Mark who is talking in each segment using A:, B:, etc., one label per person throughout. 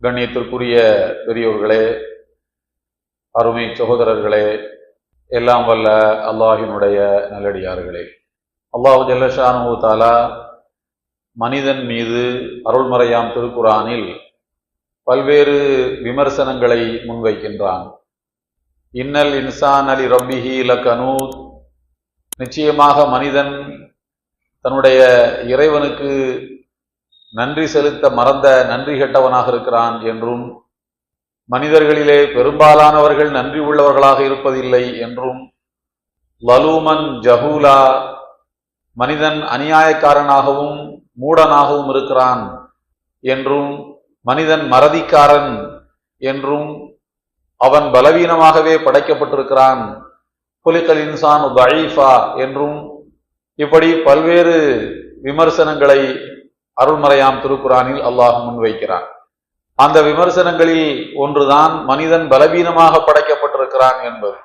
A: கண்ணியத்திற்குரிய பெரியோர்களே, அருமை சகோதரர்களே, எல்லாம் வல்ல அல்லாஹினுடைய நல்லடியார்களே, அல்லாஹு ஜல்ல ஷானுஹு தஆலா மனிதன் மீது அருள்மறையாம் திருக்குரானில் பல்வேறு விமர்சனங்களை முன்வைக்கின்றான். இன்னல் இன்சான் அலி ரப்பிஹி லகனூத், நிச்சயமாக மனிதன் தன்னுடைய இறைவனுக்கு நன்றி செலுத்த மறந்த நன்றி கெட்டவனாக இருக்கிறான் என்றும், மனிதர்களிலே பெரும்பாலானவர்கள் நன்றி உள்ளவர்களாக இருப்பதில்லை என்றும், லலூமன் ஜஹூலா, மனிதன் அநியாயக்காரனாகவும் மூடனாகவும் இருக்கிறான் என்றும், மனிதன் மறதிக்காரன் என்றும், அவன் பலவீனமாகவே படைக்கப்பட்டிருக்கிறான், குலிகல் இன்சானு தஈஃபா என்றும், இப்படி பல்வேறு விமர்சனங்களை அருள்மறையாம் திருக்குரானில் அல்லாஹ் முன்வைக்கிறான். அந்த விமர்சனங்களில் ஒன்றுதான் மனிதன் பலவீனமாக படைக்கப்பட்டிருக்கிறான் என்பது.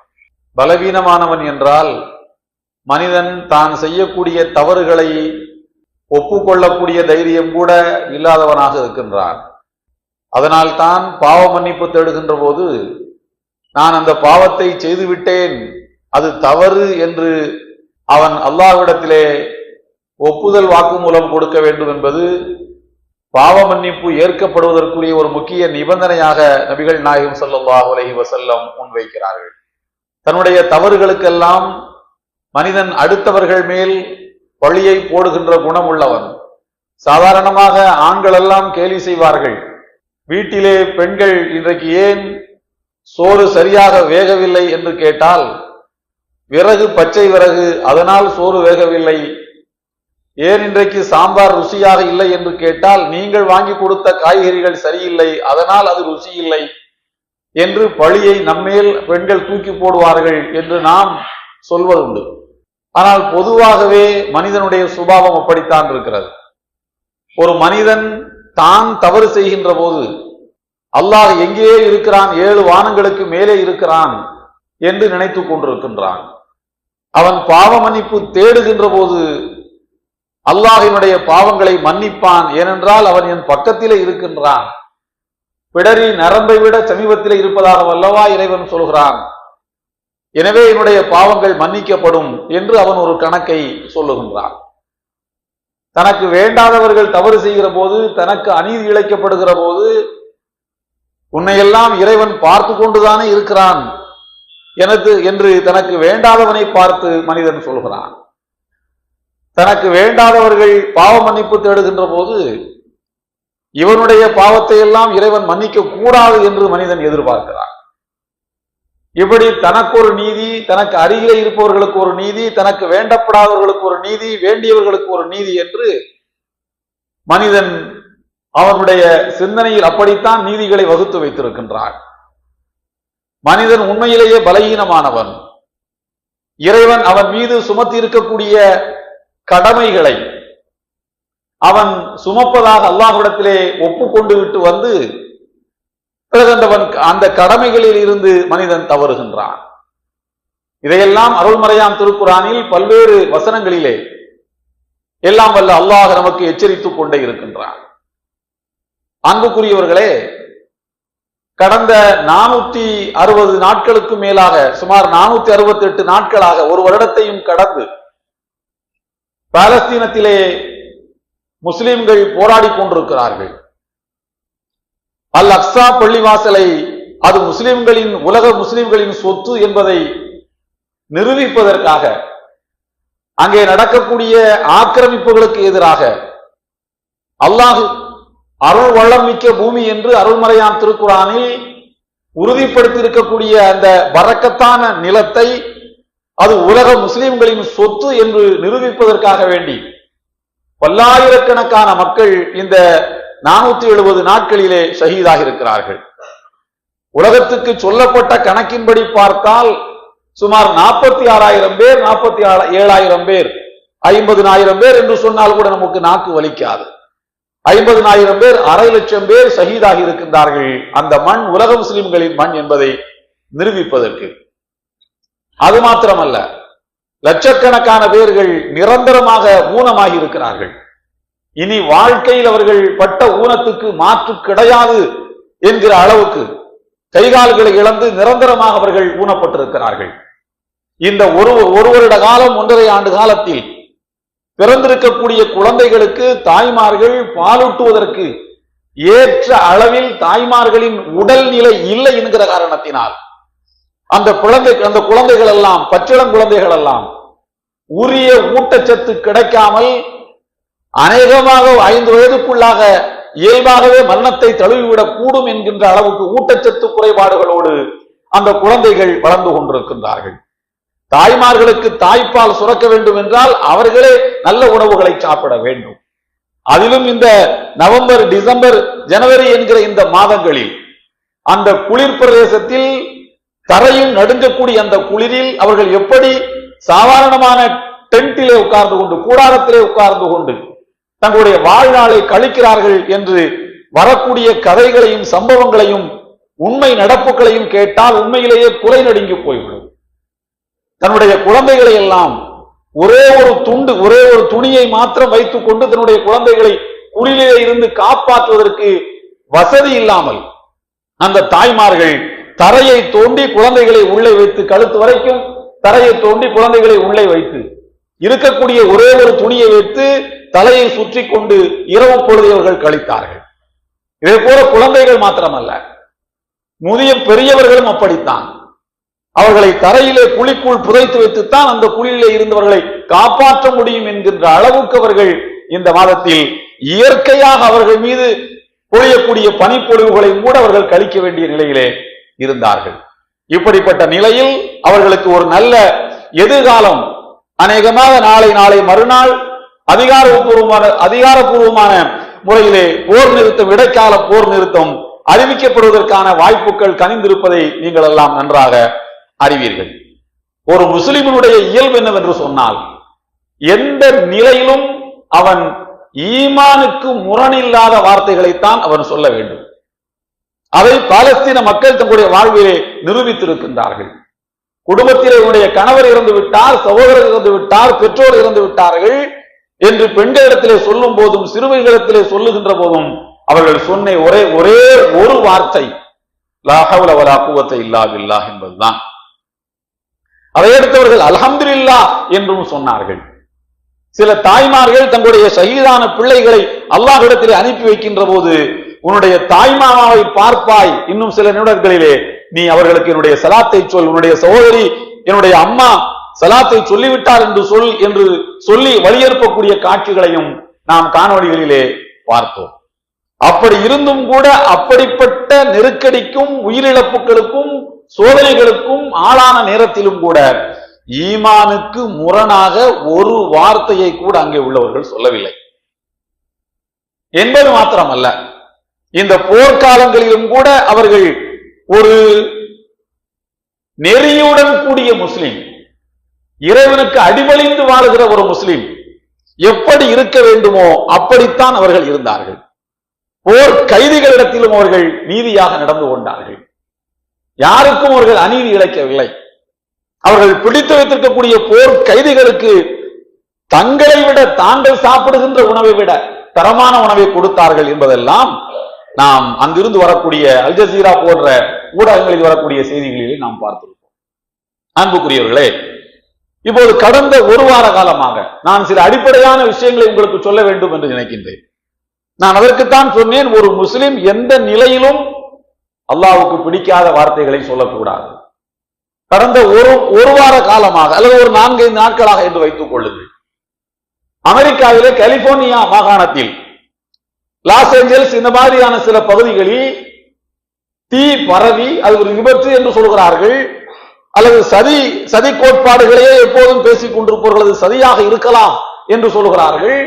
A: பலவீனமானவன் என்றால் மனிதன் தான் செய்யக்கூடிய தவறுகளை ஒப்புக்கொள்ளக்கூடிய தைரியம் கூட இல்லாதவனாக இருக்கின்றான். அதனால் தான் பாவ மன்னிப்பு தேடுகின்ற போது நான் அந்த பாவத்தை செய்துவிட்டேன், அது தவறு என்று அவன் அல்லாஹ்விடத்திலே ஒப்புதல் வாக்குமூலம் கொடுக்க வேண்டும் என்பது பாவ மன்னிப்பு ஏற்கப்படுவதற்குரிய ஒரு முக்கிய நிபந்தனையாக நபிகள் நாயகம் ஸல்லல்லாஹு அலைஹி வஸல்லம் முன்வைக்கிறார்கள். தன்னுடைய தவறுகளுக்கெல்லாம் மனிதன் அடுத்தவர்கள் மேல் பழியை போடுகின்ற குணம் உள்ளவன். சாதாரணமாக ஆண்கள் எல்லாம் கேலி செய்வார்கள், வீட்டிலே பெண்கள் இன்றைக்கு ஏன் சோறு சரியாக வேகவில்லை என்று கேட்டால், விறகு பச்சை விறகு, அதனால் சோறு வேகவில்லை. ஏன் இன்றைக்கு சாம்பார் ருசியாக இல்லை என்று கேட்டால், நீங்கள் வாங்கி கொடுத்த காய்கறிகள் சரியில்லை, அதனால் அது ருசி இல்லை என்று பழியை நம்மேல் பெண்கள் தூக்கி போடுவார்கள் என்று நாம் சொல்வதுண்டு. ஆனால் பொதுவாகவே மனிதனுடைய சுபாவம் அப்படித்தான் இருக்கிறது. ஒரு மனிதன் தான் தவறு செய்கின்ற போது அல்லாஹ் எங்கேயே இருக்கிறான், 7 வானங்களுக்கு மேலே இருக்கிறான் என்று நினைத்து கொண்டிருக்கின்றான். அவன் பாவ மன்னிப்பு தேடுகின்ற போது அல்லாஹினுடைய பாவங்களை மன்னிப்பான். ஏனென்றால் அவன் என் பக்கத்திலே இருக்கின்றான், பிடரி நரம்பை விட சமீபத்திலே இருப்பதாக வல்லவா இறைவன் சொல்கிறான். எனவே என்னுடைய பாவங்கள் மன்னிக்கப்படும் என்று அவன் ஒரு கணக்கை சொல்லுகின்றான். தனக்கு வேண்டாதவர்கள் தவறு செய்கிற போது, தனக்கு அநீதி இழைக்கப்படுகிற போது, உன்னையெல்லாம் இறைவன் பார்த்து கொண்டுதானே இருக்கிறான் என்று தனக்கு வேண்டாதவனை பார்த்து மனிதன் சொல்கிறான். தனக்கு வேண்டாதவர்கள் பாவ மன்னிப்பு தேடுகின்ற போது இவனுடைய பாவத்தை எல்லாம் இறைவன் மன்னிக்க கூடாது என்று மனிதன் எதிர்பார்க்கிறான். இப்படி தனக்கு ஒரு நீதி, தனக்கு அருகிலே இருப்பவர்களுக்கு ஒரு நீதி, தனக்கு வேண்டப்படாதவர்களுக்கு ஒரு நீதி, வேண்டியவர்களுக்கு ஒரு நீதி என்று மனிதன் அவனுடைய சிந்தனையில் அப்படித்தான் நீதிகளை வகுத்து வைத்திருக்கின்றான். மனிதன் உண்மையிலேயே பலகீனமானவன். இறைவன் அவன் மீது சுமத்தி இருக்கக்கூடிய கடமைகளை அவன் சுமப்பதாக அல்லாஹ்விடத்திலே ஒப்புக்கொண்டு விட்டு வந்து அந்த கடமைகளில் இருந்து மனிதன் தவறுகின்றான். இதையெல்லாம் அருள்மறையாம் திருக்குரானில் பல்வேறு வசனங்களிலே எல்லாம் வல்ல அல்லாஹ் நமக்கு எச்சரித்துக் கொண்டே இருக்கின்றான். அன்புக்குரியவர்களே, கடந்த 460 நாட்களுக்கு மேலாக, சுமார் 468 நாட்களாக, ஒரு வருடத்தையும் கடந்து பாலஸ்தீனத்திலே முஸ்லிம்கள் போராடி கொண்டிருக்கிறார்கள். அல் அக்ஸா பள்ளிவாசலை அது முஸ்லிம்களின், உலக முஸ்லிம்களின் சொத்து என்பதை நிரூபிப்பதற்காக அங்கே நடக்கக்கூடிய ஆக்கிரமிப்புகளுக்கு எதிராக அல்லாஹ் அருள் வளம் மிக்க பூமி என்று அருள்மறையாம் திருக்குரானில் உறுதிப்படுத்தி இருக்கக்கூடிய அந்த பரக்கத்தான நிலத்தை அது உலக முஸ்லிம்களின் சொத்து என்று நிரூபிப்பதற்காக வேண்டி பல்லாயிரக்கணக்கான மக்கள் இந்த 470 நாட்களிலே ஷஹீதாக இருக்கிறார்கள். உலகத்துக்கு சொல்லப்பட்ட கணக்கின்படி பார்த்தால் சுமார் 46,000 பேர், 47,000 பேர், 50,000 பேர் என்று சொன்னால் கூட நமக்கு நாக்கு வலிக்காது. 50,000 பேர், 1,00,000 பேர் ஷஹீதாகி இருக்கின்றார்கள். அந்த மண் உலக முஸ்லிம்களின் மண் என்பதை நிரூபிப்பதற்கு. அது மாத்திரமல்ல, லட்சக்கணக்கான பேர்கள் நிரந்தரமாக ஊனமாகி இருக்கிறார்கள். இனி வாழ்க்கையில் அவர்கள் பட்ட ஊனத்துக்கு மாற்று கிடையாது என்கிற அளவுக்கு கைகால்களை இழந்து நிரந்தரமாக அவர்கள் ஊனப்பட்டிருக்கிறார்கள். இந்த ஒரு வருட காலம் 1.5 ஆண்டு காலத்தில் பிறந்திருக்கக்கூடிய குழந்தைகளுக்கு தாய்மார்கள் பாலூட்டுவதற்கு ஏற்ற அளவில் தாய்மார்களின் உடல்நிலை இல்லை என்கிற காரணத்தினால் அந்த குழந்தைகள் எல்லாம், பச்சிளம் குழந்தைகள் எல்லாம் உரிய ஊட்டச்சத்து கிடைக்காமல் அநேகமாக 5 வயதுக்குள்ளாக இயல்பாகவே மரணத்தை தழுவிவிடக் கூடும் என்கின்ற அளவுக்கு ஊட்டச்சத்து குறைபாடுகளோடு அந்த குழந்தைகள் வளர்ந்து கொண்டிருக்கின்றார்கள். தாய்மார்களுக்கு தாய்ப்பால் சுரக்க வேண்டும் என்றால் அவர்களே நல்ல உணவுகளை சாப்பிட வேண்டும். அதிலும் இந்த நவம்பர், டிசம்பர், ஜனவரி என்கிற இந்த மாதங்களில் அந்த குளிர் பிரதேசத்தில் தரையும் நடுங்கக்கூடிய அந்த குளிரில் அவர்கள் எப்படி சாதாரணமான டென்ட்டிலே உட்கார்ந்து கொண்டு, கூடாரத்திலே உட்கார்ந்து கொண்டு தங்களுடைய வாழ்நாளை கழிக்கிறார்கள் என்று வரக்கூடிய கதைகளையும் சம்பவங்களையும் உண்மை நடப்புகளையும் கேட்டால் உண்மையிலேயே குறை நடுங்கி போய்விடும். தன்னுடைய குழந்தைகளை எல்லாம் ஒரே ஒரு துணியை மாத்திரம் வைத்துக் கொண்டு தன்னுடைய குழந்தைகளை குளிரிலே இருந்து காப்பாற்றுவதற்கு வசதி இல்லாமல் அந்த தாய்மார்கள் தரையை தோண்டி குழந்தைகளை உள்ளே வைத்து, கழுத்து வரைக்கும் தரையை தோண்டி குழந்தைகளை உள்ளே வைத்து இருக்கக்கூடிய ஒரே ஒரு துணியை வைத்து தலையை சுற்றி கொண்டு இரவு பொழுதை அவர்கள் கழித்தார்கள். இதே போல குழந்தைகள் மாத்திரமல்ல, முதிய பெரியவர்களும் அப்படித்தான். அவர்களை தரையிலே குழிக்குள் புதைத்து வைத்துத்தான் அந்த குழியிலே இருந்தவர்களை காப்பாற்ற முடியும் என்கின்ற அளவுக்கு அவர்கள் இந்த மாதத்தில் இயற்கையாக அவர்கள் மீது பொழியக்கூடிய பனிப்பொழிவுகளை கூட அவர்கள் கழிக்க வேண்டிய நிலையிலே இருந்தார்கள். இப்படிப்பட்ட நிலையில் அவர்களுக்கு ஒரு நல்ல எதிர்காலம் அநேகமாக நாளை மறுநாள் அதிகாரப்பூர்வமான முறையிலே போர் நிறுத்தம், இடைக்கால போர் நிறுத்தம் அறிவிக்கப்படுவதற்கான வாய்ப்புகள் கனிந்திருப்பதை நீங்கள் எல்லாம் நன்றாக அறிவீர்கள். ஒரு முஸ்லிமினுடைய இயல்பு என்னவென்று சொன்னால், எந்த நிலையிலும் அவன் ஈமானுக்கு முரணில்லாத வார்த்தைகளைத்தான் அவன் சொல்ல வேண்டும். அதை பாலஸ்தீன மக்கள் தங்களுடைய வாழ்விலே நிரூபித்திருக்கின்றார்கள். குடும்பத்திலே உன்னுடைய கணவர் இறந்து விட்டார், சகோதரர் இறந்து விட்டார், பெற்றோர் இறந்து விட்டார்கள் என்று பெண்களிடத்திலே சொல்லும் போதும் சிறுவர்களிடத்திலே சொல்லுகின்ற போதும் அவர்கள் சொன்ன ஒரே ஒரு வார்த்தை லா ஹவ்ல வலா குவத்த இல்லா பில்லாஹ் என்பதுதான். அதையடுத்தவர்கள் அல்ஹம்துலில்லாஹ் என்றும் சொன்னார்கள். சில தாய்மார்கள் தங்களுடைய ஷஹீதான பிள்ளைகளை அல்லாஹ்விடத்திலே அனுப்பி வைக்கின்ற போது, உன்னுடைய தாய்மாமாவை பார்ப்பாய், இன்னும் சில நிமிடங்களிலே நீ அவர்களுக்கு என்னுடைய சலாத்தை சொல், உன்னுடைய சகோதரி என்னுடைய அம்மா சலாத்தை சொல்லிவிட்டார் என்று சொல் என்று சொல்லி வலியுறுத்தக்கூடிய காட்சிகளையும் நாம் காணொளிகளிலே பார்த்தோம். அப்படி இருந்தும் கூட அப்படிப்பட்ட நெருக்கடிக்கும் உயிரிழப்புகளுக்கும் சோதனைகளுக்கும் ஆளான நேரத்திலும் கூட ஈமானுக்கு முரணாக ஒரு வார்த்தையை கூட அங்கே உள்ளவர்கள் சொல்லவில்லை என்பது மாத்திரமல்ல, இந்த போர்க்காலங்களிலும் கூட அவர்கள் ஒரு நெறியுடன் கூடிய முஸ்லிம், இறைவனுக்கு அடிபணிந்து வாழுகிற ஒரு முஸ்லிம் எப்படி இருக்க வேண்டுமோ அப்படித்தான் அவர்கள் இருந்தார்கள். போர் கைதிகளிடத்திலும் அவர்கள் நீதியாக நடந்து கொண்டார்கள். யாருக்கும் அவர்கள் அநீதி இழைக்கவில்லை. அவர்கள் பிடித்து வைத்திருக்கக்கூடிய போர் கைதிகளுக்கு தங்களை விட, தாங்கள் சாப்பிடுகின்ற உணவை விட தரமான உணவை கொடுத்தார்கள் என்பதெல்லாம் நாம் அங்கிருந்து வரக்கூடிய அல் ஜசீரா போன்ற ஊடகங்களில் வரக்கூடிய செய்திகளிலே நாம் பார்த்திருக்கோம். அன்புக்குரியவர்களே, இப்போது கடந்த ஒரு வார காலமாக நான் சில அடிப்படையான விஷயங்களை உங்களுக்கு சொல்ல வேண்டும் என்று நினைக்கின்றேன். நான் அதற்குத்தான் சொன்னேன், ஒரு முஸ்லிம் எந்த நிலையிலும் அல்லாஹ்வுக்கு பிடிக்காத வார்த்தைகளை சொல்லக்கூடாது. கடந்த ஒரு வார காலமாக அல்லது ஒரு 4-5 நாட்களாக என்று வைத்துக் கொள்ளுங்கள், அமெரிக்காவிலே கலிபோர்னியா மாகாணத்தில் லாஸ் ஏஞ்சல்ஸ் இந்த மாதிரியான சில பகுதிகளில் தீ பரவி, அது ஒரு விபத்து என்று சொல்கிறார்கள், அல்லது சதி கோட்பாடுகளையே எப்போதும் பேசிக் கொண்டிருப்பவர்கள் அது சதியாக இருக்கலாம் என்று சொல்கிறார்கள்.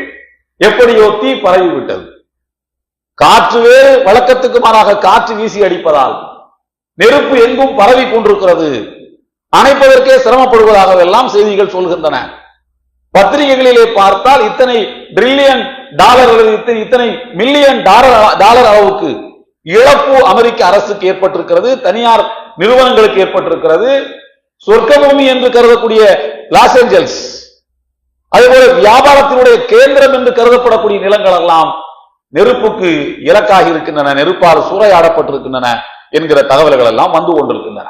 A: எப்படியோ தீ பரவிவிட்டது. காற்று வேறு வழக்கத்துக்கு மாறாக காற்று வீசி அடிப்பதால் நெருப்பு எங்கும் பரவி கொண்டிருக்கிறது. அணைப்பதற்கே சிரமப்படுவதாக எல்லாம் செய்திகள் சொல்கின்றன. பத்திரிகைகளிலே பார்த்தால் இத்தனை பில்லியன் டாலர் அல்லது இத்தனை மில்லியன் டாலர் அளவுக்கு இழப்பு அமெரிக்க அரசுக்கு ஏற்பட்டிருக்கிறது, தனியார் நிறுவனங்களுக்கு ஏற்பட்டிருக்கிறது. சொர்க்க பூமி என்று கருதக்கூடிய லாஸ் ஏஞ்சல்ஸ், அதேபோல வியாபாரத்தினுடைய கேந்திரம் என்று கருதப்படக்கூடிய நிலங்கள் எல்லாம் நெருப்புக்கு இலக்காகி இருக்கின்றன, நெருப்பால் சூறையாடப்பட்டிருக்கின்றன என்கிற தகவல்கள் எல்லாம் வந்து கொண்டிருக்கின்றன.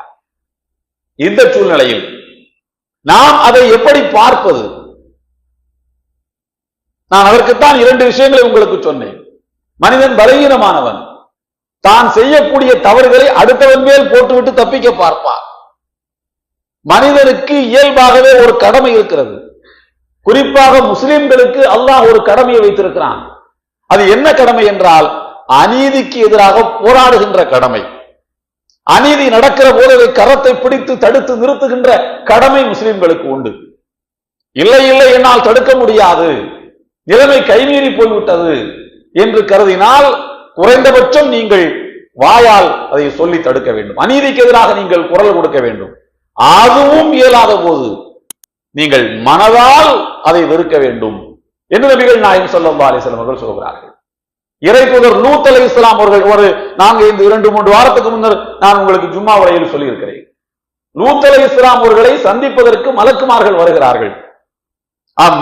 A: இந்த சூழ்நிலையில் நாம் அதை எப்படி பார்ப்பது? நான் அதற்குத்தான் 2 விஷயங்களை உங்களுக்கு சொன்னேன். மனிதன் பலவீனமானவன். தான் செய்யக்கூடிய தவறுகளை அடுத்தவன் மேல் போட்டுவிட்டு தப்பிக்க பார்ப்பான். மனிதனுக்கு இயல்பாகவே ஒரு கடமை இருக்கிறது. குறிப்பாக முஸ்லிம்களுக்கு அல்லாஹ் ஒரு கடமையை வைத்திருக்கிறான். அது என்ன கடமை என்றால், அநீதிக்கு எதிராக போராடுகின்ற கடமை. அநீதி நடக்கிற போது அதை கரத்தை பிடித்து தடுத்து நிறுத்துகின்ற கடமை முஸ்லிம்களுக்கு உண்டு. இல்லை இல்லை, என்னால் தடுக்க முடியாது, நிலைமை கைமீறி போய்விட்டது என்று கருதினால் குறைந்தபட்சம் நீங்கள் வாயால் அதை சொல்லி தடுக்க வேண்டும். அநீதிக்கு எதிராக நீங்கள் குரல் கொடுக்க வேண்டும். அதுவும் இயலாத போது நீங்கள் மனதால் அதை வெறுக்க வேண்டும் என்று நபிகள் நாயகம் ஸல்லல்லாஹு அலைஹி வஸல்லம் அவர்கள் சொல்கிறார்கள். இறை தூதர் லூத் அலைஹிஸ்ஸலாம் அவர்கள் நாங்கள் இந்த 2-3 வாரத்துக்கு முன்னர் நான் உங்களுக்கு ஜும்மா உரையில் சொல்லி இருக்கிறேன். லூத் அலைஹிஸ்ஸலாம் அவர்களை சந்திப்பதற்கு மலக்குமார்கள் வருகிறார்கள்.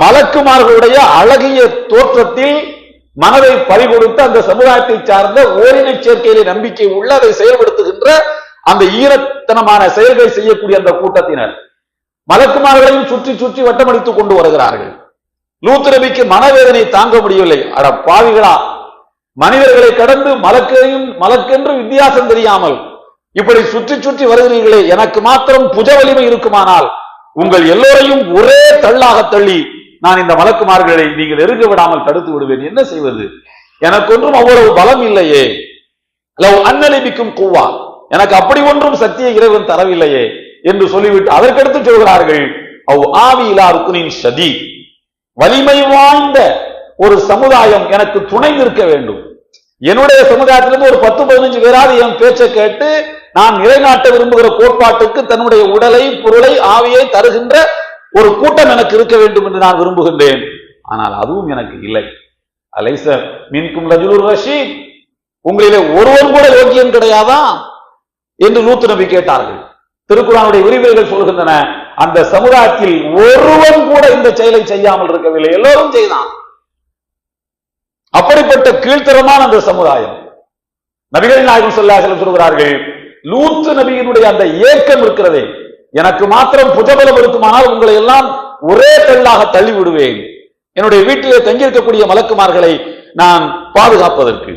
A: மலக்குமார்களுடைய அழகிய தோற்றத்தில் மனதை பறிகொடுத்து அந்த சமுதாயத்தை சார்ந்த ஓரின சேர்க்கையிலே நம்பிக்கை உள்ள அதை செயல்படுத்துகின்ற அந்த ஈரத்தனமான செயல்களை செய்யக்கூடிய அந்த கூட்டத்தினர் மலக்குமார்களையும் சுற்றி சுற்றி வட்டமடித்துக் கொண்டு வருகிறார்கள். லூத் நபிக்கு மனவேதனை தாங்க முடியவில்லை. அட பாவிகளா, மனிதர்களை கடந்து மலக்கென்று வித்தியாசம் தெரியாமல் இப்படி சுற்றி சுற்றி வருகிறீர்களே, எனக்கு மாத்திரம் புஜ வலிமை இருக்குமானால் உங்கள் எல்லோரையும் ஒரே தள்ளாக தள்ளி நான் இந்த மலக்குமார்களை நீங்கள் நெருங்க விடாமல் தடுத்து விடுவேன். என்ன செய்வது? எனக்கு ஒன்றும் அவ்வளவு பலம் இல்லையே. லவ் அன்னலிபிக்கும் குவா, எனக்கு அப்படி ஒன்றும் சக்தியை இறைவன் தரவில்லையே என்று சொல்லிவிட்டு அதற்கடுத்து சொல்கிறார்கள், அவ் ஆவி இலா ருக்னின் ஷதீத், வலிமை வாய்ந்த ஒரு சமுதாயம் எனக்கு துணை நிற்க வேண்டும். என்னுடைய சமுதாயத்திலிருந்து ஒரு 10-15 பேராது என் பேச்சை கேட்டு நான் நிலைநாட்ட விரும்புகிற கோட்பாட்டுக்கு தன்னுடைய உடலை, பொருளை, ஆவியை தருகின்ற ஒரு கூட்டம் எனக்கு இருக்க வேண்டும் என்று நான் விரும்புகின்றேன். ஆனால் அதுவும் எனக்கு இல்லை. அலைஸ மின்கும் ரஜுலுர் ரஷீத், உங்களிலே ஒருவன் கூட யோக்கியன் கிடையாதா என்று லூத் நபி கேட்டார்கள். திருக்குர்ஆனுடைய விரிவுரைகள் சொல்கின்றன, அந்த சமுதாயத்தில் ஒருவன் கூட இந்த செயலை செய்யாமல் இருக்கவில்லை, எல்லோரும் செய்தான். அப்படிப்பட்ட கீழ்த்தரமான அந்த சமுதாயம். நபிகள் நாயகம் ஸல்லல்லாஹு அலைஹி வஸல்லம் சொல்கிறார்கள், லூத் நபியினுடைய அந்த ஏக்கம் இருக்கிறதே, எனக்கு மாத்திரம் புஜபலம் இருக்குமானால் உங்களை எல்லாம் ஒரே கல்லாக தள்ளி விடுவேன். என்னுடைய வீட்டிலே தங்கியிருக்கக்கூடிய மலக்குமார்களை நான் பாதுகாப்பதற்கு.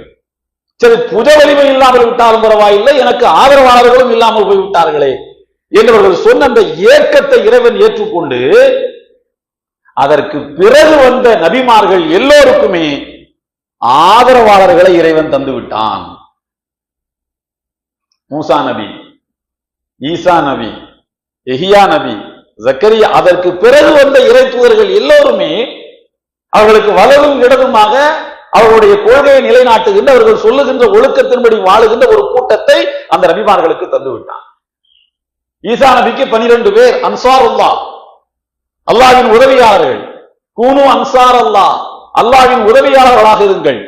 A: சரி, புஜ வலிமை இல்லாமல் விட்டாலும் பரவாயில்லை, எனக்கு ஆதரவாளர்களும் இல்லாமல் போய்விட்டார்களே என்றவர்கள் சொன்ன அந்த ஏக்கத்தை இறைவன் ஏற்றுக்கொண்டு அதற்கு பிறகு வந்த நபிமார்கள் எல்லோருக்குமே ஆதரவாளர்களை இறைவன் தந்து விட்டான். மூசா நபி, ஈசா நபி, எஹியா நபி, ஜக்கரியா, அதற்கு பிறகு வந்த இறை தூதர்கள் எல்லோருமே அவர்களுக்கு வலதும் இடதுமாக அவர்களுடைய கொள்கையை நிலைநாட்டுகின்ற, அவர்கள் சொல்லுகின்ற ஒழுக்கத்தின்படி வாழுகின்ற ஒரு கூட்டத்தை அந்த நபிமார்களுக்கு தந்து விட்டான். ஈசா நபிக்கு 12 பேர் அன்சாருல்லாஹ், அல்லாஹ்வின் உதவியாளர்கள். கூனு அன்சார் அல்லாஹ், அல்லாஹ்வின் உதவியாளர்களாக இருங்கள்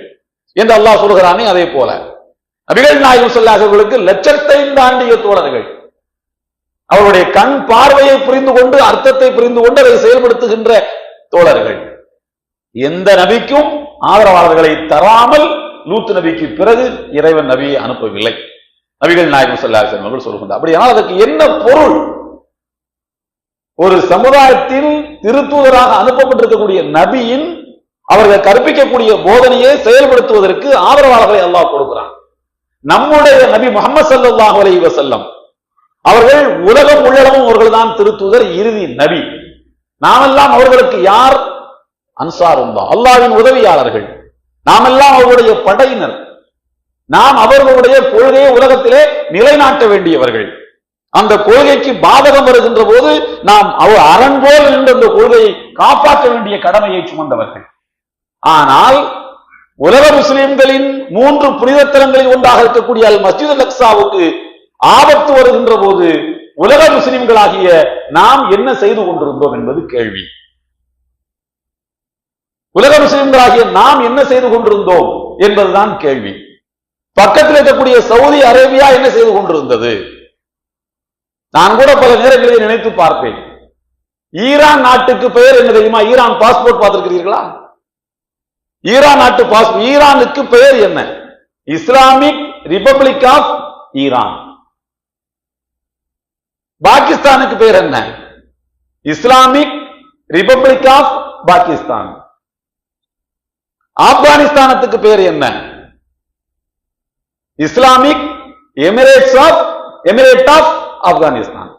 A: என்று அல்லாஹ் சொல்கிறானே, அதே போல நபிகள் நாயகம் ஸல்லல்லாஹு அலைஹி வஸல்லம் லட்சத்தை தாண்டிய தோழர்கள். அவருடைய கண் பார்வையை புரிந்து கொண்டு, அர்த்தத்தை புரிந்து கொண்டு அதை செயல்படுத்துகின்ற தோழர்கள். எந்த நபிக்கும் ஆதரவாளர்களை தராமல் லூத் நபிக்கு பிறகு இறைவன் நபியை அனுப்பவில்லை. நபிகள் நாயகம் ஸல்லல்லாஹு அலைஹி வஸல்லம் அவர்கள் சொல்கின்றார். அப்படியானால் அதற்கு என்ன பொருள்? ஒரு சமுதாயத்தில் திருத்தூதராக அனுப்பப்பட்டிருக்கக்கூடிய நபியின் அவர்கள் கற்பிக்கக்கூடிய போதனையை செயல்படுத்துவதற்கு ஆதரவாளர்களை அல்லாஹ் கொடுக்கிறான். நம்முடைய நபி முஹம்மது ஸல்லல்லாஹு அலைஹி வஸல்லம் அவர்கள் உலகம் உள்ளளவும் அவர்கள் தான் திருத்தூதர், இறுதி நபி. நாமெல்லாம் அவர்களுக்கு யார்? அன்சாருல்லாஹ், அல்லாஹ்வின் உதவியாளர்கள். நாமெல்லாம் அவர்களுடைய படையினர். நாம் அவர்களுடைய கொள்கையை உலகத்திலே நிலைநாட்ட வேண்டியவர்கள். அந்த கொள்கைக்கு பாதகம் வருகின்ற போது நாம் அவர் அரண் போல் நின்று அந்த கொள்கையை காப்பாற்ற வேண்டிய கடமையை சுமந்தவர்கள். ஆனால் உலக முஸ்லிம்களின் 3 புனித தலங்களில் ஒன்றாக இருக்கக்கூடிய அல் மஸ்ஜித் அல் அக்ஸாவுக்கு ஆபத்து வருகின்ற போது உலக முஸ்லிம்களாகிய நாம் என்ன செய்து கொண்டிருந்தோம் என்பது கேள்வி. உலக முஸ்லிம்களாகிய நாம் என்ன செய்து கொண்டிருந்தோம் என்பதுதான் கேள்வி. பக்கத்தில் இருக்கக்கூடிய சவுதி அரேபியா என்ன செய்து கொண்டிருந்தது? நான் கூட பல நேரங்களில் நினைத்து பார்ப்பேன். ஈரான் நாட்டுக்கு பெயர் என்ன தெரியுமா? Iran passport பார்த்திருக்கிறீர்களா? ஈரான் நாட்டு ஈரானுக்கு பெயர் என்ன? Islamic republic of Iran. பாகிஸ்தானுக்கு பெயர் என்ன? Islamic republic of Pakistan. ஆப்கானிஸ்தானத்துக்கு பெயர் என்ன? Islamic emirate of Afghanistan.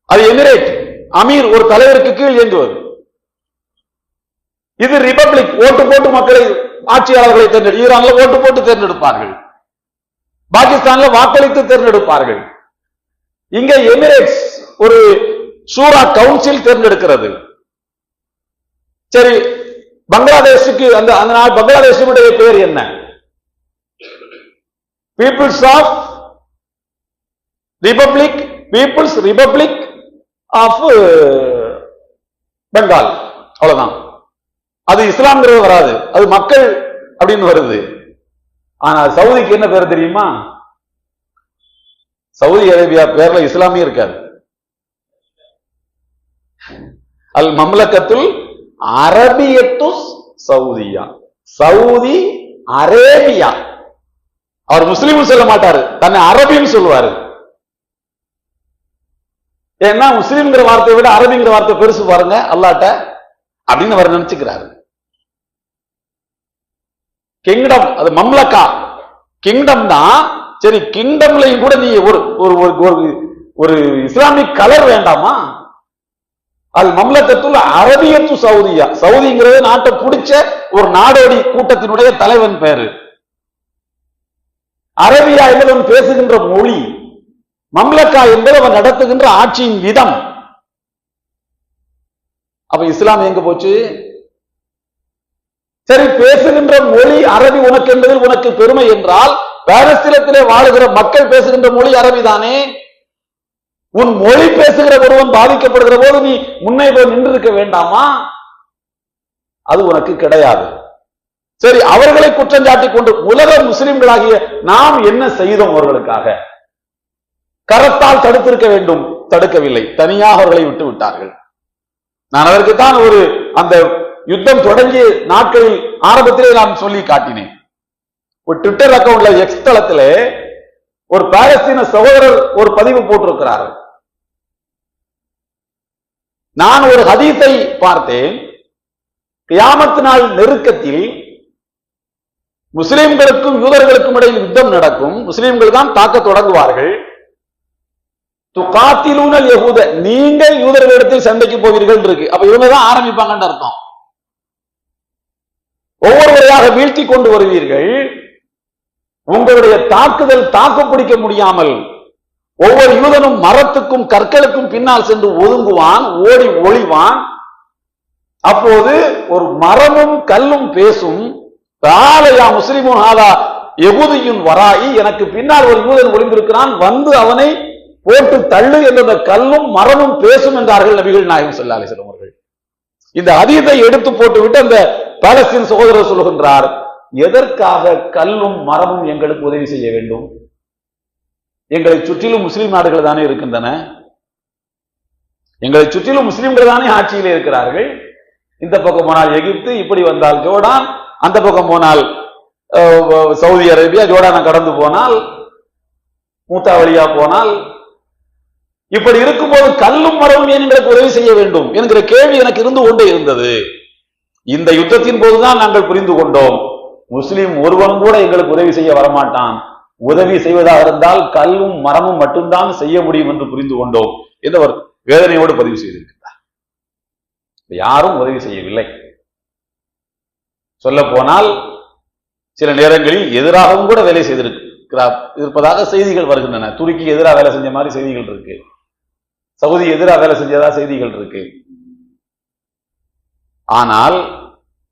A: அது எமிரேட், அமீர், ஒரு தலைவருக்கு கீழ் இயங்குவது. இது ரிபப்ளிக், ஓட்டு போட்டு மக்களை, ஆட்சியாளர்களை தேர்ந்தெடு. ஈரான்ல ஓட்டு போட்டு தேர்ந்தெடுப்பார்கள், பாகிஸ்தான்ல வாக்களித்து தேர்ந்தெடுப்பார்கள். இங்க எமிரேட்ஸ், ஒரு சூரா கவுன்சில் தேர்ந்தெடுக்கிறது. சரி, பங்களாதேஷுக்கு அந்த பங்களாதேஷுடைய பெயர் என்ன? People's republic of Bengal. அவ்வளவுதான். அது இஸ்லாம்ங்கிறது வராது, அது மக்கள் அப்படின்னு வருது. ஆனா சவுதிக்கு என்ன பேர் தெரியுமா? சவுதி அரேபியா பேர்ல இஸ்லாமிய இருக்காது. அல் மம்லக்கத்துல் அரபியத்து சவுதியா, சவுதி அரேபியா. அவர் முஸ்லீம் சொல்ல மாட்டாரு, தன்னை அரபின்னு சொல்லுவாரு. ஏன்னா முஸ்லீம்ங்கிற வார்த்தையை விட அரபிங்கிற வார்த்தை பெருசு பாருங்க அல்லாட்ட அப்படின்னு அவர் நினைச்சுக்கிறாரு. கிங்டம், அது மம்லக்கா, கிங்டம் தான். சரி, கிங்டம்லையும் கூட நீ ஒரு இஸ்லாமிக் கலர் வேண்டாமா? அது மம்லக்கத்துல் அரபியத்து சவுதியா. சவுதிங்கிறது நாட்டை பிடிச்ச ஒரு நாடோடி கூட்டத்தினுடைய தலைவன் பேரு. அரபியா என்பது அவன் பேசுகின்ற மொழி, மம்லக்கா என்பது அவன் நடத்துகின்ற ஆட்சியின் விதம். அப்ப இஸ்லாம் எங்க போச்சு? சரி, பேசுகின்ற மொழி அரபி உனக்கு என்பதில் உனக்கு பெருமை என்றால், பாலஸ்தீனத்திலே வாழுகிற மக்கள் பேசுகின்ற மொழி அரபி தானே. உன் மொழி பேசுகிற ஒருவன் பாதிக்கப்படுகிற போது நீ முன்னே போய் நின்று இருக்க வேண்டாமா? அது உனக்கு கிடையாது. சரி, அவர்களை குற்றம் சாட்டிக் கொண்டு உலக முஸ்லிம்களாகிய நாம் என்ன செய்தோம்? அவர்களுக்காக கரத்தால் தடுத்திருக்க வேண்டும், தடுக்கவில்லை, தனியாக அவர்களை விட்டு விட்டார்கள். நான் அதற்குத்தான் ஒரு அந்த யுத்தம் தொடங்கிய நாட்களில் ஆரம்பத்திலே நான் சொல்லி காட்டினேன். ஒரு ட்விட்டர் அக்கவுண்ட்ல, எக்ஸ் தளத்திலே ஒரு பாலஸ்தீன சகோதரர் ஒரு பதிவு போட்டிருக்கிறார். நான் ஒரு ஹதீஸை பார்த்தேன். கியாமத் நாள் நெருக்கத்தில் முஸ்லிம்களுக்கும் யூதர்களுக்கும் இடையில் யுத்தம் நடக்கும். முஸ்லிம்கள் தான் தாக்க தொடங்குவார்கள். துகாத்திலூனல் யஹூத, நீங்கள் யூதர்களிடத்தில் சண்டைக்கு போவீர்கள் இருக்கு. அப்ப இவங்க தான் ஆரம்பிப்பாங்கன்னு அர்த்தம். ஒவ்வொருவரையாக வீழ்த்தி கொண்டு வருவீர்கள். உங்களுடைய தாக்குதல் தாக்கு பிடிக்க முடியாமல் ஒவ்வொரு யூதனும் மரத்துக்கும் கற்களுக்கும் பின்னால் சென்று ஒதுங்குவான், ஓடி ஒளிவான். அப்போது ஒரு மரமும் கல்லும் பேசும், முஸ்லிமுன் ஹாதா யஹூதியுன் வராயி, எனக்கு பின்னால் ஒரு யூதன் ஒளிந்திருக்கிறான், வந்து அவனை போட்டு தள்ளு என்ற கல்லும் மரமும் பேசும் என்றார்கள் நபிகள் நாயகம் ஸல்லல்லாஹு அலைஹி வஸல்லம் அவர்கள். இந்த ஹதீஸை எடுத்து போட்டுவிட்டு அந்த பாலஸ்தீன் சகோதரர் சொல்லுகின்றார், எதற்காக கல்லும் மரமும் எங்களுக்கு உதவி செய்ய வேண்டும்? எங்களை சுற்றிலும் முஸ்லிம் நாடுகள் தானே இருக்கின்றன, எங்களை சுற்றிலும் முஸ்லிம்கள் தானே ஆட்சியிலே இருக்கிறார்கள். இந்த பக்கம் போனால் எகிப்து, இப்படி வந்தால் ஜோர்டான், அந்த பக்கம் போனால் சவுதி அரேபியா, ஜோர்டானை கடந்து போனால் மூத்தா வழியா போனால், இப்படி இருக்கும்போது கல்லும் மரமும் ஏன் எங்களுக்கு உதவி செய்ய வேண்டும் என்கிற கேள்வி எனக்கு இருந்து கொண்டே இருந்தது. இந்த யுத்தத்தின் போதுதான் நாங்கள் புரிந்து கொண்டோம், முஸ்லிம் ஒருவன் கூட எங்களுக்கு உதவி செய்ய வரமாட்டான், உதவி செய்வதாக இருந்தால் கல்லும் மரமும் மட்டும்தான் செய்ய முடியும் என்று புரிந்து கொண்டோம் என்று அவர் வேதனையோடு பதிவு செய்திருக்கிறார். யாரும் உதவி செய்யவில்லை. சொல்ல போனால் சில நேரங்களில் எதிராகவும் கூட வேலை இருப்பதாக செய்திகள் வருகின்றன. துருக்கி எதிராக வேலை செஞ்ச மாதிரி செய்திகள் இருக்கு, சவுதி எதிராக வேலை செஞ்சதா செய்திகள் இருக்கு. ஆனால்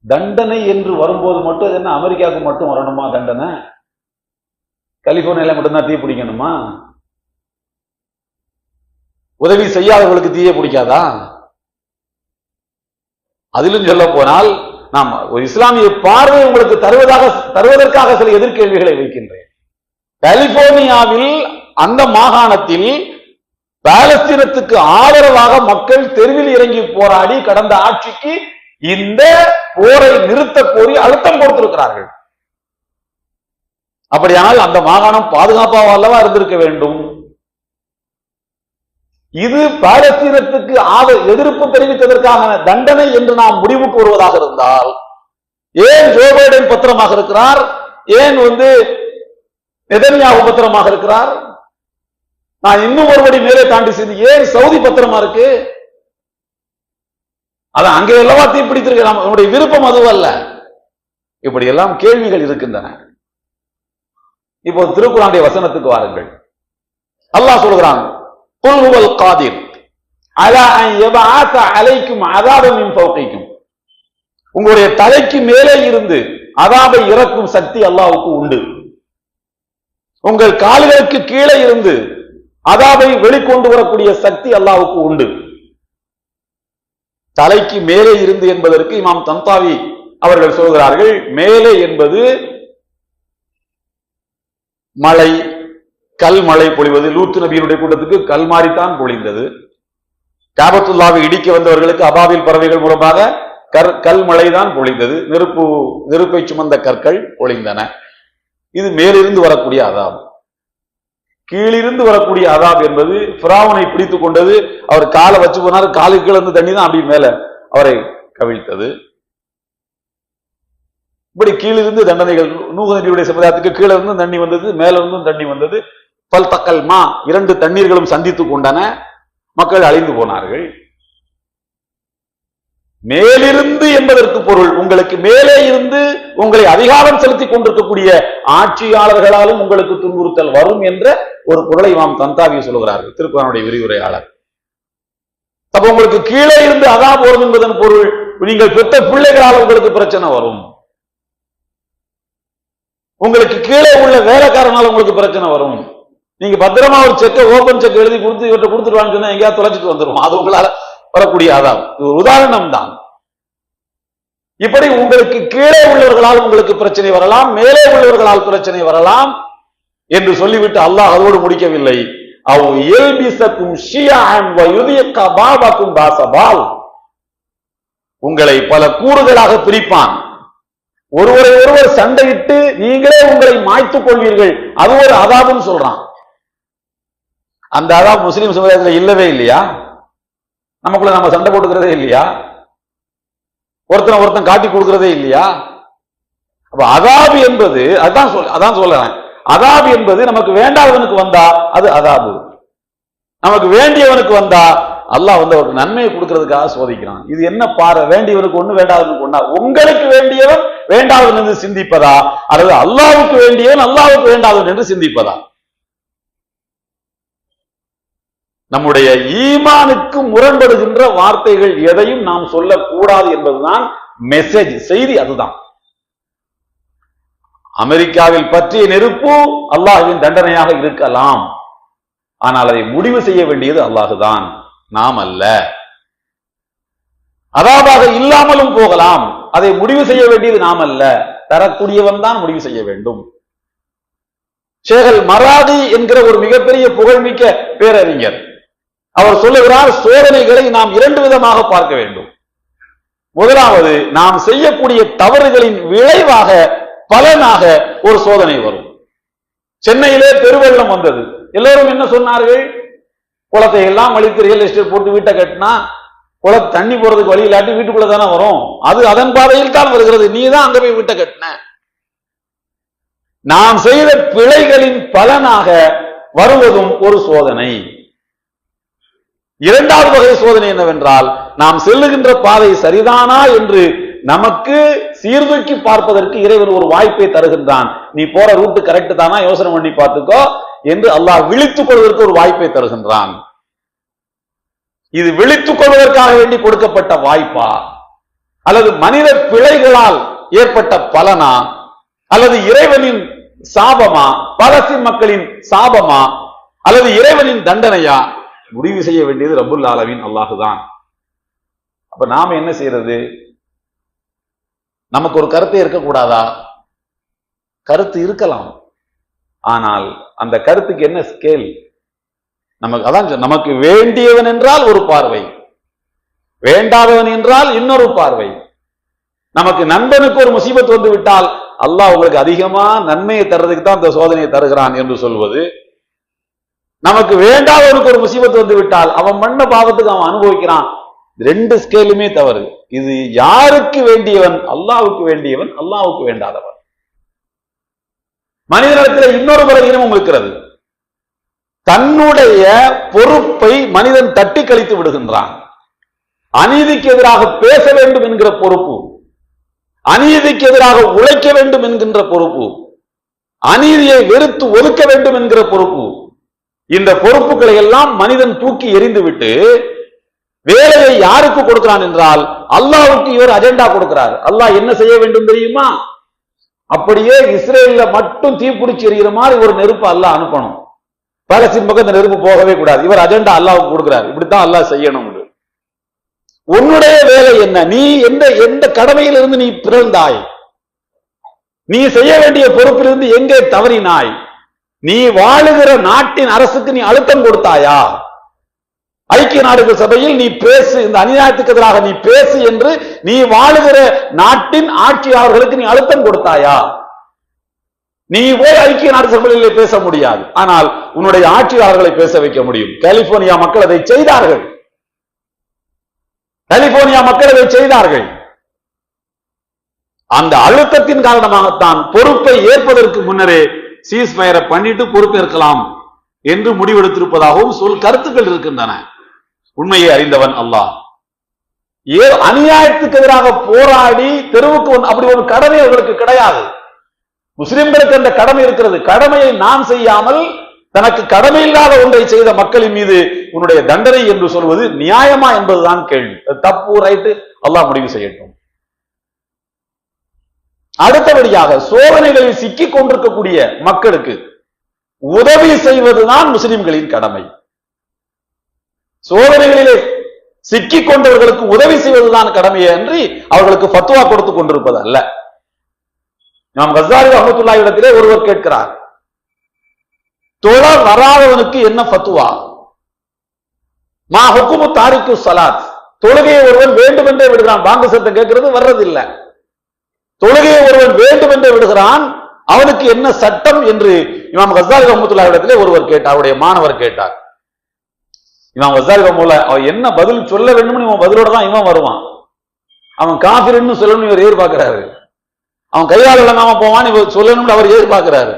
A: தண்டனை என்று வரும்போது மட்டும் என்ன அமெரிக்காவுக்கு மட்டும் வரணுமா தண்டனை? கலிபோர்னியால மட்டும்தான் தீ பிடிக்கணுமா? உதவி செய்யாதவர்களுக்கு தீயே பிடிக்காதா? அதிலும் சொல்ல போனால் நாம் ஒரு இஸ்லாமிய பார்வை உங்களுக்கு தருவதற்காக சில எதிர்கேள்விகளை வைக்கின்றேன். கலிபோர்னியாவில் அந்த மாகாணத்தில் பாலஸ்தீனத்துக்கு ஆதரவாக மக்கள் தெருவில் இறங்கி போராடி கடந்த ஆட்சிக்கு இந்த போரை நிறுத்த கோரி அழுத்தம் கொடுத்திருக்கிறார்கள். அப்படியானால் அந்த மாகாணம் பாதுகாப்பாக அல்லவா இருந்திருக்க வேண்டும். இது பாலஸ்தீனத்துக்கு எதிர்ப்பு தெரிவித்ததற்கான தண்டனை என்று நாம் முடிவுக்கு வருவதாக இருந்தால், ஏன் ஜோ பைடன் பத்திரமாக இருக்கிறார், ஏன் நெதன்யாஹு பத்திரமாக இருக்கிறார், நான் இன்னும் ஒருபடி மேலே தாண்டி சென்று ஏன் சவுதி பத்திரமா இருக்கு? அதான் அங்கே எல்லாவா தீப்பிடித்திருக்க நம்முடைய விருப்பம் அதுவல்ல. இப்படி எல்லாம் கேள்விகள் இருக்கின்றன. இப்போ திருக்குறானுடைய வசனத்துக்கு வாருங்கள். அல்லாஹ் சொல்கிறான், குல் ஹுவல் காதிர் அலா அன் யபஅஸ அலைக்கும் அஸாபன் மின் ஃபௌகிக்கும். உங்களுடைய தலைக்கு மேலே இருந்து அஸாபை இறக்கும் சக்தி அல்லாஹ்வுக்கு உண்டு. உங்கள் கால்களுக்கு கீழே இருந்து அஸாபை வெளிக்கொண்டு வரக்கூடிய சக்தி அல்லாஹ்வுக்கு உண்டு. தலைக்கு மேலே இருந்து என்பதற்கு இமாம் தந்தாவி அவர்கள் சொல்கிறார்கள், மேலே என்பது மழை, கல் மழை பொழிவது. லூத்து நபியினுடைய கூட்டத்துக்கு கல் மாறித்தான் பொழிந்தது. காபத்துல்லாவை இடிக்க வந்தவர்களுக்கு அபாவில் பறவைகள் மூலமாக கல் மழைதான் பொழிந்தது. நெருப்பை சுமந்த கற்கள் பொழிந்தன. இது மேலிருந்து வரக்கூடிய அதாப். கீழிருந்து வரக்கூடிய அதாப் என்பது ஃபிரௌனை பிடித்துக் கொண்டது. அவர் காலை வச்சு போனார், காலுக்கு கீழே இருந்து தண்ணி தான் அப்படி மேல அவரை கவிழ்த்தது. இப்படி கீழிருந்து தண்டனைகள். நூஹ் நபியுடைய சமுதாயத்துக்கு கீழே இருந்து தண்ணி வந்தது, மேல இருந்தும் தண்ணி வந்தது. பல் தக்கல் மா, இரண்டு தண்ணீர்களும் சந்தித்துக் கொண்டன, மக்கள் அழிந்து போனார்கள். மேலிருந்து என்பதற்கு பொருள் உங்களுக்கு மேலே இருந்து உங்களை அதிகாரம் செலுத்திக் கொண்டிருக்கக்கூடிய ஆட்சியாளர்களாலும் உங்களுக்கு துன்புறுத்தல் வரும் என்ற ஒரு பொருளை இமாம் தந்தாவி சொல்கிறார்கள், திருக்குறானுடைய விரிவுரையாளர். அப்ப உங்களுக்கு கீழே இருந்து அதாப் வரும் என்பதன் பொருள் நீங்கள் பெற்ற பிள்ளைகளால் உங்களுக்கு பிரச்சனை வரும். உங்களுக்கு கீழே உள்ள வேலைக்காரனால உங்களுக்கு பிரச்சனை வரும். நீங்க பத்திரமா ஒரு செக்கை ஓபன் செக் எழுதி கொடுத்து இவற்றை கொடுத்துருவான்னு சொன்னா எங்கேயாவது தொலைச்சிட்டு வந்துடும். அது உங்களால வரக்கூடிய அதாப். ஒரு உதாரணம் தான். இப்படி உங்களுக்கு கீழே உள்ளவர்களால் உங்களுக்கு பிரச்சனை வரலாம், மேலே உள்ளவர்களால் பிரச்சனை வரலாம் என்று சொல்லிவிட்டு அல்லாஹ் அதோடு முடிக்கவில்லை. உங்களை பல கூறுகளாக பிரிப்பான். ஒருவரை ஒருவர் சண்டையிட்டு நீங்களே உங்களை மாய்த்துக் கொள்வீர்கள். அது ஒரு அதாபுன்னு சொல்றான். அந்த அதாப் முஸ்லிம் சமுதாயத்தில் இல்லவே இல்லையா? நமக்குள்ள நம்ம சண்டை போட்டுக்கிறதே இல்லையா? ஒருத்தன் காட்டி கொடுக்கிறதே இல்லையா? அப்ப அதாபு என்பது அதான் சொல்றேன். அதாபு என்பது நமக்கு வேண்டாதவனுக்கு வந்தா அது அதாபு, நமக்கு வேண்டியவனுக்கு வந்தா அல்லாஹ் ஒரு நன்மையை கொடுக்கிறதுக்காக சோதிக்கிறான். இது என்ன பாரு, வேண்டியவனுக்கு ஒண்ணு வேண்டாதவனுக்கு ஒண்ணா? உங்களுக்கு வேண்டியவன் வேண்டாதவன் என்று சிந்திப்பதா, அல்லது அல்லாஹ்வுக்கு வேண்டியவன் அல்லாஹ்வுக்கு வேண்டாதவன் என்று சிந்திப்பதா? நம்முடைய ஈமானுக்கு முரண்படுகின்ற வார்த்தைகள் எதையும் நாம் சொல்லக்கூடாது என்பதுதான் மெசேஜ், செய்தி. அதுதான் அமெரிக்காவில் பற்றிய நெருப்பு அல்லாஹ்வின் தண்டனையாக இருக்கலாம், ஆனால் அதை முடிவு செய்ய வேண்டியது அல்லாஹுதான், நாம் அல்ல. அதாபாக இல்லாமலும் போகலாம், அதை முடிவு செய்ய வேண்டியது நாம் அல்ல, தரக்கூடியவன் தான் முடிவு செய்ய வேண்டும். ஷேகல் மராதி என்கிற ஒரு மிகப்பெரிய புகழ்மிக்க பேரறிஞர் அவர் சொல்லுகிறார், சோதனைகளை நாம் இரண்டு விதமாக பார்க்க வேண்டும். முதலாவது, நாம் செய்யக்கூடிய தவறுகளின் விளைவாக பலனாக ஒரு சோதனை வரும். சென்னையிலே பெருவெள்ளம் வந்தது. எல்லோரும் என்ன சொன்னார்கள்? குளத்தை எல்லாம் அழித்து ரியல் எஸ்டேட் போட்டு வீட்டை கட்டினா குளத்தை தண்ணி போறதுக்கு வழி இல்லாட்டி வீட்டுக்குள்ள தானே வரும், அது அதன் பாதையில் தான் வருகிறது, நீ தான் அங்க போய் வீட்டை கட்டின. நாம் செய்த பிழைகளின் பலனாக வருவதும் ஒரு சோதனை. இரண்டாவது வகை சோதனை என்னவென்றால், நாம் செல்லுகின்ற பாதை சரிதானா என்று நமக்கு சீர்தூக்கி பார்ப்பதற்கு இறைவன் ஒரு வாய்ப்பை தருகின்றான். நீ போற ரூட்டு கரெக்ட் தானா, யோசனை பண்ணி பார்த்துக்கோ என்று அல்லாஹ் விழித்துக் கொள்வதற்கு ஒரு வாய்ப்பை தருகின்றான். இது விழித்துக் கொள்வதற்காக வேண்டி கொடுக்கப்பட்ட வாய்ப்பா, அல்லது மனித பிழைகளால் ஏற்பட்ட பலனா, அல்லது இறைவனின் சாபமா, பாலஸ்தீன் மக்களின் சாபமா, அல்லது இறைவனின் தண்டனையா? முடிவு செய்ய வேண்டியது ரப்புல் ஆலமீன் அல்லாஹுதான். அப்ப நாம என்ன செய்யறது? நமக்கு ஒரு கருத்தை இருக்கக்கூடாதா? கருத்து இருக்கலாம், ஆனால் அந்த கருத்துக்கு என்ன ஸ்கேல்? நமக்கு அதான் நமக்கு வேண்டியவன் என்றால் ஒரு பார்வை, வேண்டாதவன் என்றால் இன்னொரு பார்வை. நமக்கு நண்பனுக்கு ஒரு முசீபத் வந்து விட்டால் அல்லாஹ் உங்களுக்கு அதிகமா நன்மையை தர்றதுக்கு தான் இந்த சோதனையை தருகிறான் என்று சொல்வது, நமக்கு வேண்டாதவனுக்கு ஒரு முசீபத் வந்து விட்டால் அவன் பண்ண பாவத்துக்கு அவன் அனுபவிக்கிறான், ரெண்டு ஸ்கேலுமே தவறு. இது யாருக்கு வேண்டியவன்? அல்லாஹ்வுக்கு வேண்டியவன், அல்லாஹ்வுக்கு வேண்டாதவன். மனிதனிடத்தில் இன்னொரு பலவீனமும் இருக்கிறது. தன்னுடைய பொறுப்பை மனிதன் தட்டி கழித்து விடுகின்றான். அநீதிக்கு எதிராக பேச வேண்டும் என்கிற பொறுப்பு, அநீதிக்கு எதிராக உழைக்க வேண்டும் என்கின்ற பொறுப்பு, அநீதியை வெறுத்து ஒதுக்க வேண்டும் என்கிற பொறுப்பு, இந்த பொறுப்புகளை எல்லாம் மனிதன் தூக்கி எறிந்துவிட்டு வேலையை யாருக்கு கொடுக்கிறான் என்றால் அல்லாஹ்வுக்கு இவர் அஜெண்டா கொடுக்கிறார். அல்லாஹ் என்ன செய்ய வேண்டும் தெரியுமா? அப்படியே இஸ்ரேல்ல மட்டும் தீப்பிடிச்சு எறிகிற மாதிரி ஒரு நெருப்பு அல்லாஹ் அனுப்பணும். பாலஸ்தீன் பக்கம் இந்த நெருப்பு போகவே கூடாது. இவர் அஜெண்டா அல்லாஹ்வுக்கு கொடுக்கிறார். இப்படித்தான் அல்லாஹ் செய்யணும். உன்னுடைய வேலை என்ன? நீ எந்த கடமையிலிருந்து நீ பிறந்தாய்? நீ செய்ய வேண்டிய பொறுப்பிலிருந்து எங்கே தவறினாய்? நீ வாழுகிற நாட்டின் அரசுக்கு நீ அழுத்தம் கொடுத்தாயா? ஐக்கிய நாடுகள் சபையில் நீ பேசு, இந்த அநியாயத்துக்கு எதிராக நீ பேசு என்று நீ வாழுகிற நாட்டின் ஆட்சியாளர்களுக்கு நீ அழுத்தம் கொடுத்தாயா? நீ போய் ஐக்கிய நாடு சபையிலே பேச முடியாது, ஆனால் உன்னுடைய ஆட்சியாளர்களை பேச வைக்க முடியும். கலிபோர்னியா மக்கள் அதை செய்தார்கள். கலிபோர்னியா மக்கள் அதை செய்தார்கள். அந்த அழுத்தத்தின் காரணமாகத்தான் பொறுப்பை ஏற்பதற்கு முன்னரே சீஸ்ஃபயரை பண்ணிட்டு பொறுப்பேற்கலாம் என்று முடிவெடுத்திருப்பதாகவும் கருத்துக்கள் இருக்கின்றன. உண்மையை அறிந்தவன் அல்லாஹ். அநியாயத்துக்கு எதிராக போராடி தெருவுக்கு அப்படி ஒரு கடமை அவர்களுக்கு கிடையாது. முஸ்லிம்களுக்கு அந்த கடமை இருக்கிறது. கடமையை நாம் செய்யாமல் தனக்கு கடமை இல்லாத ஒன்றை செய்த மக்களின் மீது உன்னுடைய தண்டனை என்று சொல்வது நியாயமா என்பதுதான் கேள்வி. தப்பு ரைட்டு அல்லாஹ் முடிவு செய்யட்டும். அடுத்தபடியாக சோதனைகளில் சிக்கிக் கொண்டிருக்கக்கூடிய மக்களுக்கு உதவி செய்வதுதான் முஸ்லிம்களின் கடமை. சோதனைகளிலே சிக்கிக் கொண்டவர்களுக்கு உதவி செய்வதுதான் கடமை என்று அவர்களுக்கு ஃபத்வா கொடுத்துக் கொண்டிருப்பது அல்ல. நாம் கஸ்ஸாலி ரஹ்மத்துல்லாஹி இடத்திலே ஒருவர் கேட்கிறார், தொழ வராதவனுக்கு என்ன ஃபத்வா? மா ஹுக்குமு தாரிக்கு ஸலாத். தொழுகையை ஒருவன் வேண்டும் என்றே விடுகிறான், பாங்கு சத்தம் கேட்கிறது வர்றதில்லை. தொழுகையை ஒருவன் வேண்டும் என்றே விடுகிறான், அவனுக்கு என்ன சட்டம் என்று இமாம் கஸ்ஸாலி ரஹ்மத்துல்லாஹி இடத்திலே ஒருவர் கேட்டார், அவருடைய மாணவர் கேட்டார். இமாம் கஸ்ஸாலி ரஹ்மத்துல்லாஹி அவன் என்ன பதில் சொல்ல வேண்டும்னு இவன் பதிலோட தான் இவன் வருவான். அவன் காஃபிர்னு சொல்லணும்னு இவர் எதிர்பார்க்கிறாரு. அவன் கையால் இழங்காம போவான், இவர் சொல்லணும்னு அவர் எதிர்பார்க்கிறாரு.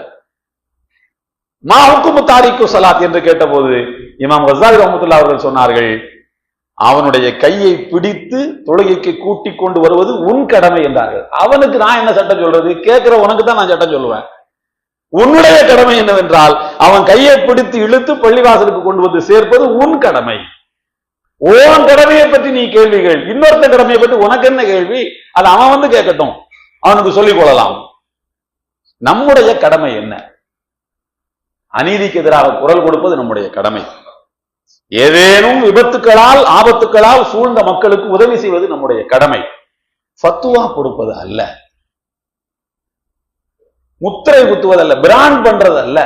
A: மா ஹுக்குமு தாரிக்கு ஸலாத் என்று கேட்டபோது இமாம் கஸ்ஸாலி ரஹ்மத்துல்லாஹி அவர்கள் சொன்னார்கள், அவனுடைய கையை பிடித்து தொழுகைக்கு கூட்டிக் கொண்டு வருவது உன் கடமை என்றார்கள். அவனுக்கு நான் என்ன சட்டம் சொல்றது? கேட்கிற உனக்கு தான் நான் சட்டம் சொல்லுவேன். உன்னுடைய கடமை என்னவென்றால் அவன் கையை பிடித்து இழுத்து பள்ளிவாசலுக்கு கொண்டு வந்து சேர்ப்பது உன் கடமை. உன் கடமையை பற்றி நீ கேள்விகள், இன்னொருத்த கடமையை பற்றி உனக்கு என்ன கேள்வி? அது அவன் வந்து கேட்கட்டும், அவனுக்கு சொல்லிக் கொள்ளலாம். நம்முடைய கடமை என்ன? அநீதிக்கு எதிராக குரல் கொடுப்பது நம்முடைய கடமை. ஏதேனும் விபத்துக்களால் ஆபத்துக்களால் சூழ்ந்த மக்களுக்கு உதவி செய்வது நம்முடைய கடமை. ஃபத்வா கொடுப்பது அல்ல, முத்திரை குத்துவதல்ல, பிராண்ட் பண்றதல்ல.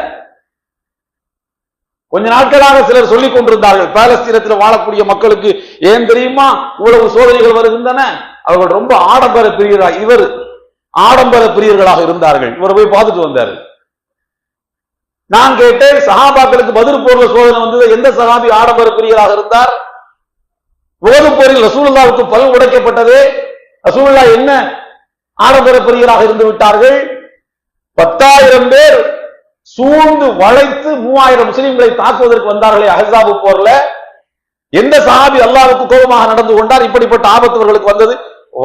A: கொஞ்ச நாட்களாக சிலர் சொல்லிக் கொண்டிருந்தார்கள், பாலஸ்தீனத்தில் வாழக்கூடிய மக்களுக்கு ஏன் தெரியுமா இவ்வளவு சோதனைகள் வருகின்றன? அவர்கள் ரொம்ப ஆடம்பர பிரியர்களாக, இவர் ஆடம்பர பிரியர்களாக இருந்தார்கள். இவர் போய் பார்த்துட்டு வந்தார். நான் கேட்டேன், சஹாபாக்களுக்கு பத்ர் போர்ல சோதனை வந்தது, எந்த சஹாபி ஆடம்பர பிரியராக இருந்தார்? உஹது போரில் ரசூலுல்லாஹ்வுக்கு பல் உடைக்கப்பட்டது, ரசூலுல்லாஹ் என்ன ஆடம்பர பிரியராக இருந்து விட்டார்கள்? 10,000 பேர் சூழ்ந்து வளைத்து 3000 முஸ்லிம்களை தாக்குவதற்கு வந்தார்களே அஹ்ஸாப் போர்ல, எந்த சஹாபி அல்லாஹ்வுக்கு கோபமாக நடந்து கொண்டார்? இப்படிப்பட்ட ஆபத்துகளுக்கு வந்தது.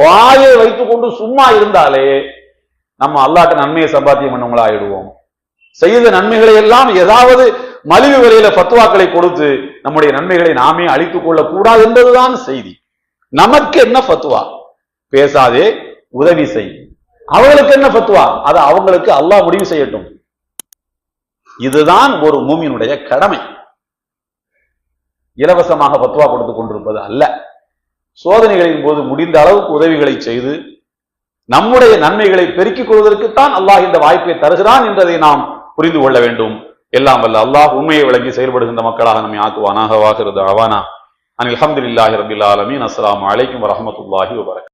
A: வாயை வைத்துக் கொண்டு சும்மா இருந்தாலே நம்ம அல்லாஹ்க்கு நன்மையை சம்பாத்தியம் பண்ணவங்களா ஆயிடுவோம். செய்த நன்மைகளை எல்லாம் ஏதாவது மலிவு விலையில ஃபத்வாக்களை கொடுத்து நம்முடைய நன்மைகளை நாமே அழித்துக் கொள்ள கூடாது என்பதுதான் செய்தி. நமக்கு என்ன ஃபத்வா? பேசாதே, உதவி செய். அவங்களுக்கு என்ன ஃபத்வா? அது அவங்களுக்கு அல்லாஹ் முடிவு செய்யட்டும். இதுதான் ஒரு மூமினுடைய கடமை. இலவசமாக ஃபத்வா கொடுத்துக் கொண்டிருப்பது அல்ல. சோதனைகளின் போது முடிந்த அளவுக்கு உதவிகளை செய்து நம்முடைய நன்மைகளை பெருக்கிக் கொள்வதற்குத்தான் அல்லாஹ் இந்த வாய்ப்பை தருகிறான் என்பதை நாம் புரிந்து கொள்ள வேண்டும். எல்லாம் வல்ல அல்லாஹ் உண்மையை விளங்கி செயல்படுகின்ற மக்களாக நம்மை ஆக்குவானாக. வாஹிரு தஅவானா அனில் ஹம்துலில்லாஹி ரப்பில் ஆலமீன். அஸ்ஸலாமு அலைக்கும் வரஹ்மத்துல்லாஹி வபரகாத்துஹு.